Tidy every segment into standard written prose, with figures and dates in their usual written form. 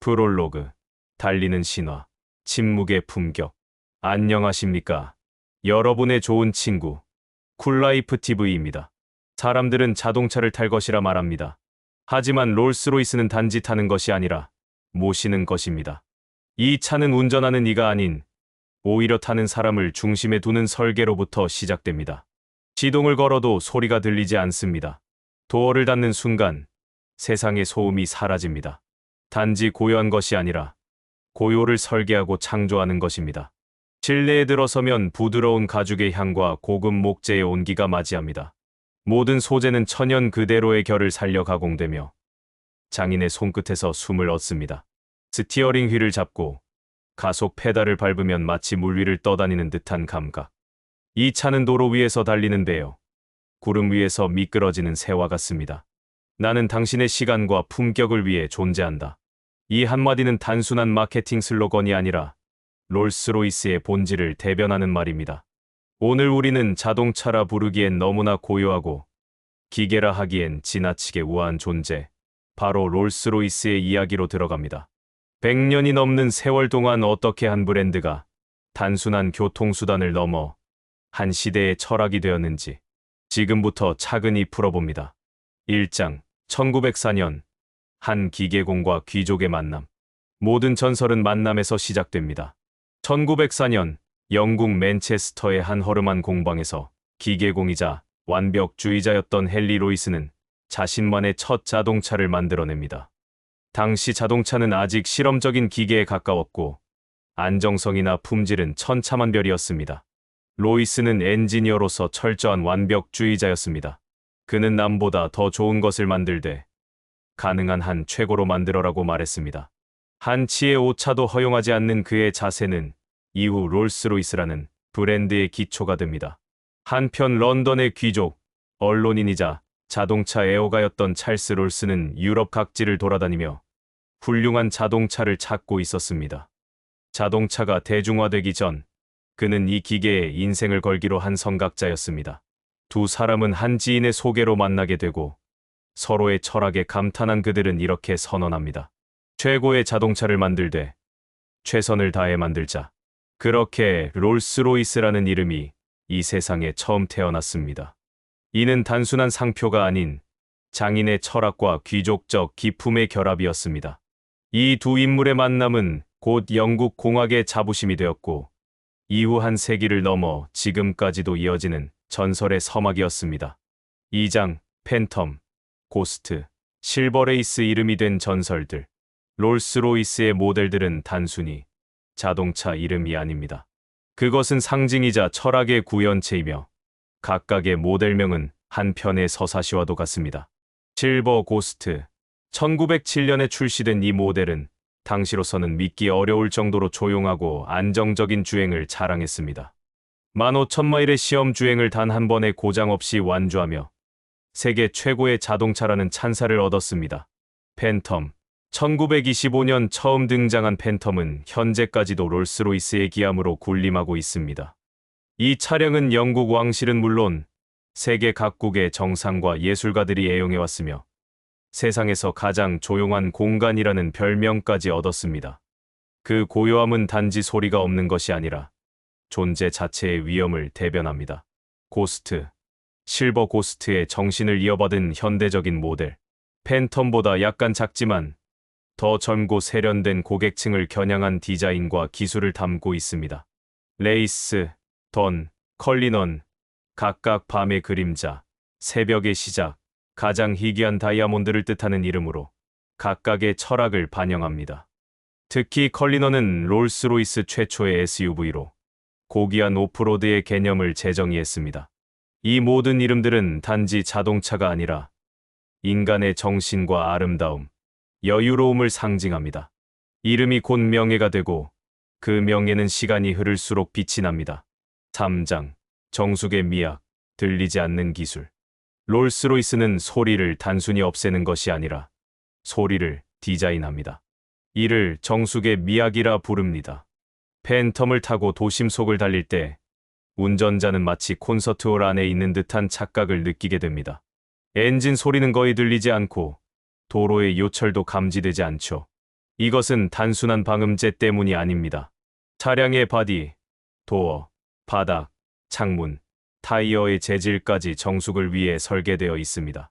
프롤로그, 달리는 신화, 침묵의 품격. 안녕하십니까? 여러분의 좋은 친구, 쿨라이프 TV입니다. 사람들은 자동차를 탈 것이라 말합니다. 하지만 롤스로이스는 단지 타는 것이 아니라 모시는 것입니다. 이 차는 운전하는 이가 아닌 오히려 타는 사람을 중심에 두는 설계로부터 시작됩니다. 시동을 걸어도 소리가 들리지 않습니다. 도어를 닫는 순간 세상의 소음이 사라집니다. 단지 고요한 것이 아니라 고요를 설계하고 창조하는 것입니다. 실내에 들어서면 부드러운 가죽의 향과 고급 목재의 온기가 맞이합니다. 모든 소재는 천연 그대로의 결을 살려 가공되며 장인의 손끝에서 숨을 얻습니다. 스티어링 휠을 잡고 가속 페달을 밟으면 마치 물 위를 떠다니는 듯한 감각. 이 차는 도로 위에서 달리는 배요. 구름 위에서 미끄러지는 새와 같습니다. 나는 당신의 시간과 품격을 위해 존재한다. 이 한마디는 단순한 마케팅 슬로건이 아니라 롤스로이스의 본질을 대변하는 말입니다. 오늘 우리는 자동차라 부르기엔 너무나 고요하고 기계라 하기엔 지나치게 우아한 존재, 바로 롤스로이스의 이야기로 들어갑니다. 100년이 넘는 세월 동안 어떻게 한 브랜드가 단순한 교통수단을 넘어 한 시대의 철학이 되었는지 지금부터 차근히 풀어봅니다. 1장, 1904년 한 기계공과 귀족의 만남. 모든 전설은 만남에서 시작됩니다. 1904년 영국 맨체스터의 한 허름한 공방에서 기계공이자 완벽주의자였던 헨리 로이스는 자신만의 첫 자동차를 만들어냅니다. 당시 자동차는 아직 실험적인 기계에 가까웠고 안정성이나 품질은 천차만별이었습니다. 로이스는 엔지니어로서 철저한 완벽주의자였습니다. 그는 남보다 더 좋은 것을 만들되 가능한 한 최고로 만들어라고 말했습니다. 한치의 오차도 허용하지 않는 그의 자세는 이후 롤스로이스라는 브랜드의 기초가 됩니다. 한편 런던의 귀족, 언론인이자 자동차 애호가였던 찰스 롤스는 유럽 각지를 돌아다니며 훌륭한 자동차를 찾고 있었습니다. 자동차가 대중화되기 전 그는 이 기계에 인생을 걸기로 한 선각자였습니다. 두 사람은 한 지인의 소개로 만나게 되고 서로의 철학에 감탄한 그들은 이렇게 선언합니다. 최고의 자동차를 만들되 최선을 다해 만들자. 그렇게 롤스로이스라는 이름이 이 세상에 처음 태어났습니다. 이는 단순한 상표가 아닌 장인의 철학과 귀족적 기품의 결합이었습니다. 이 두 인물의 만남은 곧 영국 공학의 자부심이 되었고 이후 한 세기를 넘어 지금까지도 이어지는 전설의 서막이었습니다. 2장, 팬텀, 고스트, 실버레이스 이름이 된 전설들. 롤스로이스의 모델들은 단순히 자동차 이름이 아닙니다. 그것은 상징이자 철학의 구현체이며 각각의 모델명은 한 편의 서사시와도 같습니다. 실버 고스트, 1907년에 출시된 이 모델은 당시로서는 믿기 어려울 정도로 조용하고 안정적인 주행을 자랑했습니다. 15,000마일의 시험 주행을 단 한 번의 고장 없이 완주하며 세계 최고의 자동차라는 찬사를 얻었습니다. 팬텀, 1925년 처음 등장한 팬텀은 현재까지도 롤스로이스의 기함으로 군림하고 있습니다. 이 차량은 영국 왕실은 물론 세계 각국의 정상과 예술가들이 애용해왔으며 세상에서 가장 조용한 공간이라는 별명까지 얻었습니다. 그 고요함은 단지 소리가 없는 것이 아니라 존재 자체의 위엄을 대변합니다. 고스트, 실버 고스트의 정신을 이어받은 현대적인 모델. 팬텀보다 약간 작지만 더 젊고 세련된 고객층을 겨냥한 디자인과 기술을 담고 있습니다. 레이스, 던, 컬리넌, 각각 밤의 그림자, 새벽의 시작, 가장 희귀한 다이아몬드를 뜻하는 이름으로 각각의 철학을 반영합니다. 특히 컬리넌은 롤스로이스 최초의 SUV로 고귀한 오프로드의 개념을 재정의했습니다. 이 모든 이름들은 단지 자동차가 아니라 인간의 정신과 아름다움, 여유로움을 상징합니다. 이름이 곧 명예가 되고 그 명예는 시간이 흐를수록 빛이 납니다. 3장, 정숙의 미학, 들리지 않는 기술. 롤스로이스는 소리를 단순히 없애는 것이 아니라 소리를 디자인합니다. 이를 정숙의 미학이라 부릅니다. 팬텀을 타고 도심 속을 달릴 때 운전자는 마치 콘서트홀 안에 있는 듯한 착각을 느끼게 됩니다. 엔진 소리는 거의 들리지 않고 도로의 요철도 감지되지 않죠. 이것은 단순한 방음제 때문이 아닙니다. 차량의 바디, 도어, 바닥, 창문, 타이어의 재질까지 정숙을 위해 설계되어 있습니다.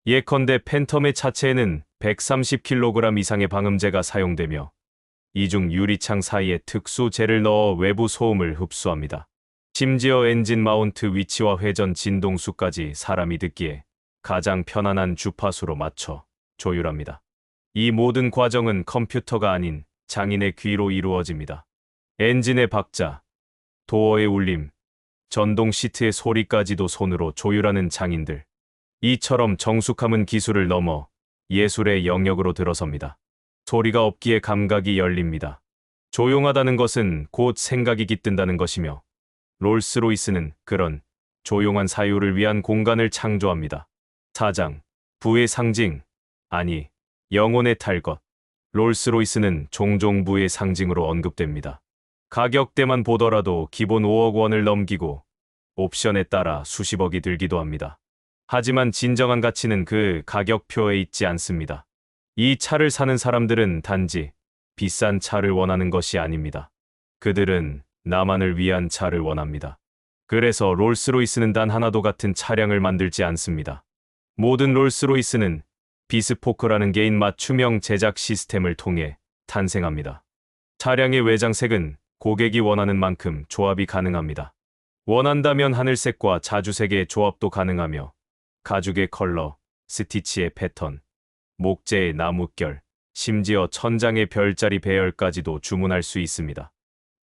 예컨대 팬텀의 차체에는 130kg 이상의 방음제가 사용되며 이중 유리창 사이에 특수 젤을 넣어 외부 소음을 흡수합니다. 심지어 엔진 마운트 위치와 회전 진동수까지 사람이 듣기에 가장 편안한 주파수로 맞춰 조율합니다. 이 모든 과정은 컴퓨터가 아닌 장인의 귀로 이루어집니다. 엔진의 박자, 도어의 울림, 전동 시트의 소리까지도 손으로 조율하는 장인들. 이처럼 정숙함은 기술을 넘어 예술의 영역으로 들어섭니다. 소리가 없기에 감각이 열립니다. 조용하다는 것은 곧 생각이 깃든다는 것이며 롤스로이스는 그런 조용한 사유를 위한 공간을 창조합니다. 사장, 부의 상징, 아니, 영혼의 탈 것. 롤스로이스는 종종 부의 상징으로 언급됩니다. 가격대만 보더라도 기본 5억 원을 넘기고 옵션에 따라 수십억이 들기도 합니다. 하지만 진정한 가치는 그 가격표에 있지 않습니다. 이 차를 사는 사람들은 단지 비싼 차를 원하는 것이 아닙니다. 그들은 나만을 위한 차를 원합니다. 그래서 롤스로이스는 단 하나도 같은 차량을 만들지 않습니다. 모든 롤스로이스는 비스포크라는 개인 맞춤형 제작 시스템을 통해 탄생합니다. 차량의 외장색은 고객이 원하는 만큼 조합이 가능합니다. 원한다면 하늘색과 자주색의 조합도 가능하며 가죽의 컬러, 스티치의 패턴, 목재의 나뭇결, 심지어 천장의 별자리 배열까지도 주문할 수 있습니다.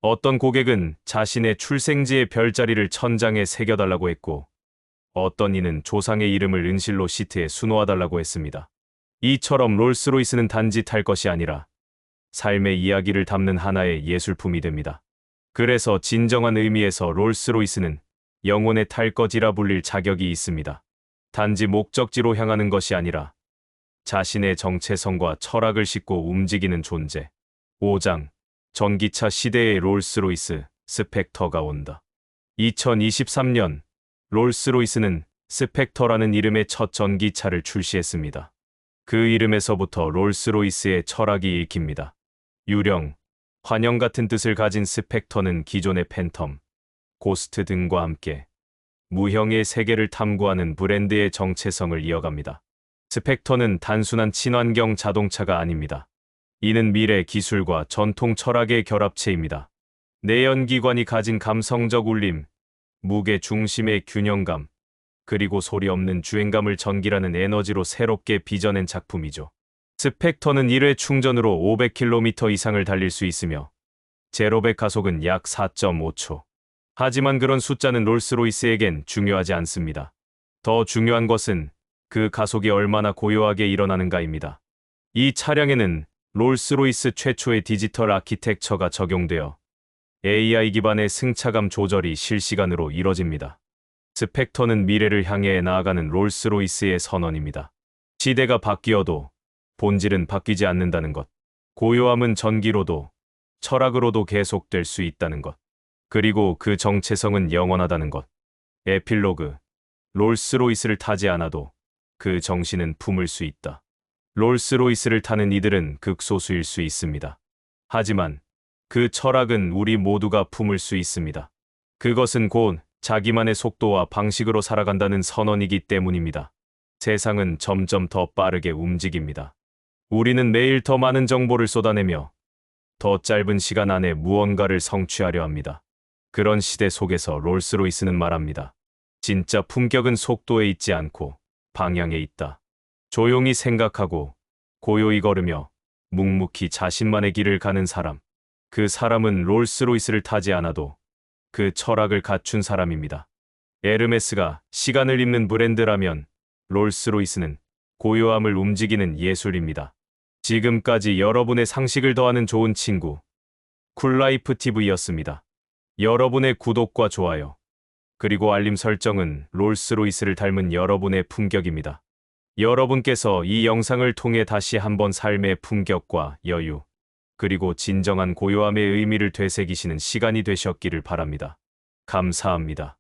어떤 고객은 자신의 출생지의 별자리를 천장에 새겨달라고 했고 어떤 이는 조상의 이름을 은실로 시트에 수놓아달라고 했습니다. 이처럼 롤스로이스는 단지 탈 것이 아니라 삶의 이야기를 담는 하나의 예술품이 됩니다. 그래서 진정한 의미에서 롤스로이스는 영혼의 탈 것이라 불릴 자격이 있습니다. 단지 목적지로 향하는 것이 아니라 자신의 정체성과 철학을 싣고 움직이는 존재. 5장, 전기차 시대의 롤스로이스, 스펙터가 온다. 2023년, 롤스로이스는 스펙터라는 이름의 첫 전기차를 출시했습니다. 그 이름에서부터 롤스로이스의 철학이 읽힙니다. 유령, 환영 같은 뜻을 가진 스펙터는 기존의 팬텀, 고스트 등과 함께 무형의 세계를 탐구하는 브랜드의 정체성을 이어갑니다. 스펙터는 단순한 친환경 자동차가 아닙니다. 이는 미래 기술과 전통 철학의 결합체입니다. 내연기관이 가진 감성적 울림, 무게 중심의 균형감, 그리고 소리 없는 주행감을 전기라는 에너지로 새롭게 빚어낸 작품이죠. 스펙터는 1회 충전으로 500km 이상을 달릴 수 있으며 제로백 가속은 약 4.5초. 하지만 그런 숫자는 롤스로이스에겐 중요하지 않습니다. 더 중요한 것은 그 가속이 얼마나 고요하게 일어나는가입니다. 이 차량에는 롤스로이스 최초의 디지털 아키텍처가 적용되어 AI 기반의 승차감 조절이 실시간으로 이뤄집니다. 스펙터는 미래를 향해 나아가는 롤스로이스의 선언입니다. 시대가 바뀌어도 본질은 바뀌지 않는다는 것. 고요함은 전기로도 철학으로도 계속될 수 있다는 것. 그리고 그 정체성은 영원하다는 것. 에필로그. 롤스로이스를 타지 않아도 그 정신은 품을 수 있다. 롤스로이스를 타는 이들은 극소수일 수 있습니다. 하지만 그 철학은 우리 모두가 품을 수 있습니다. 그것은 곧 자기만의 속도와 방식으로 살아간다는 선언이기 때문입니다. 세상은 점점 더 빠르게 움직입니다. 우리는 매일 더 많은 정보를 쏟아내며 더 짧은 시간 안에 무언가를 성취하려 합니다. 그런 시대 속에서 롤스로이스는 말합니다. 진짜 품격은 속도에 있지 않고 방향에 있다. 조용히 생각하고 고요히 걸으며 묵묵히 자신만의 길을 가는 사람. 그 사람은 롤스로이스를 타지 않아도 그 철학을 갖춘 사람입니다. 에르메스가 시간을 잇는 브랜드라면 롤스로이스는 고요함을 움직이는 예술입니다. 지금까지 여러분의 상식을 더하는 좋은 친구 쿨라이프 TV였습니다. 여러분의 구독과 좋아요 그리고 알림 설정은 롤스로이스를 닮은 여러분의 품격입니다. 여러분께서 이 영상을 통해 다시 한번 삶의 품격과 여유 그리고 진정한 고요함의 의미를 되새기시는 시간이 되셨기를 바랍니다. 감사합니다.